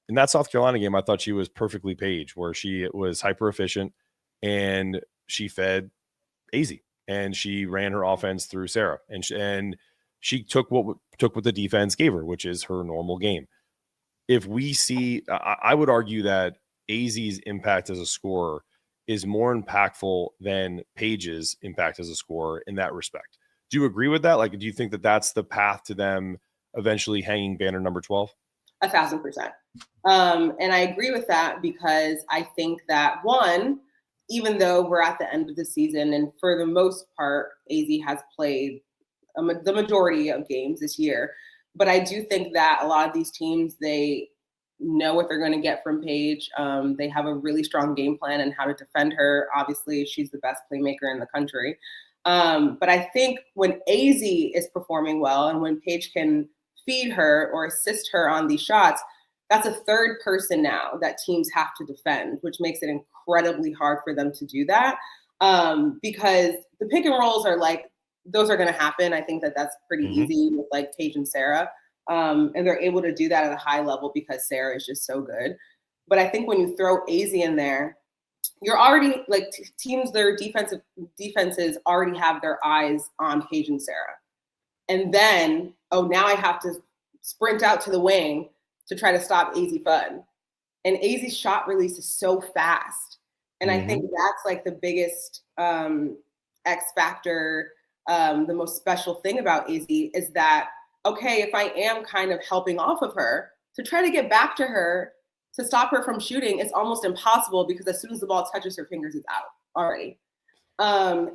In that South Carolina game, I thought she was perfectly Paige, where she was hyper efficient and she fed Azzi and she ran her offense through Sarah, and she took what the defense gave her, which is her normal game. If we see, I would argue that Azzi's impact as a scorer is more impactful than Paige's impact as a scorer in that respect. Do you agree with that? Like, do you think that that's the path to them eventually hanging banner number 12? 1,000%. And I agree with that because I think that, one, even though we're at the end of the season and for the most part, Azzi has played the majority of games this year, but I do think that a lot of these teams, they know what they're going to get from Paige. They have a really strong game plan and how to defend her. Obviously, she's the best playmaker in the country. But I think when Azzi is performing well and when Paige can feed her or assist her on these shots, that's a third person now that teams have to defend, which makes it incredibly hard for them to do that. Because the pick and rolls are like, those are going to happen. I think that that's pretty easy with like Paige and Sarah. And they're able to do that at a high level because Sarah is just so good. But I think when you throw Azzi in there, you're already like teams, their defenses already have their eyes on Paige and Sarah. And then, now I have to sprint out to the wing to try to stop Azzi Fudd. And Azzi's shot release is so fast. And I think that's like the biggest X factor, the most special thing about Azzi is that, okay, if I am kind of helping off of her, to try to get back to her, to stop her from shooting, it's almost impossible because as soon as the ball touches her fingers, it's out already. And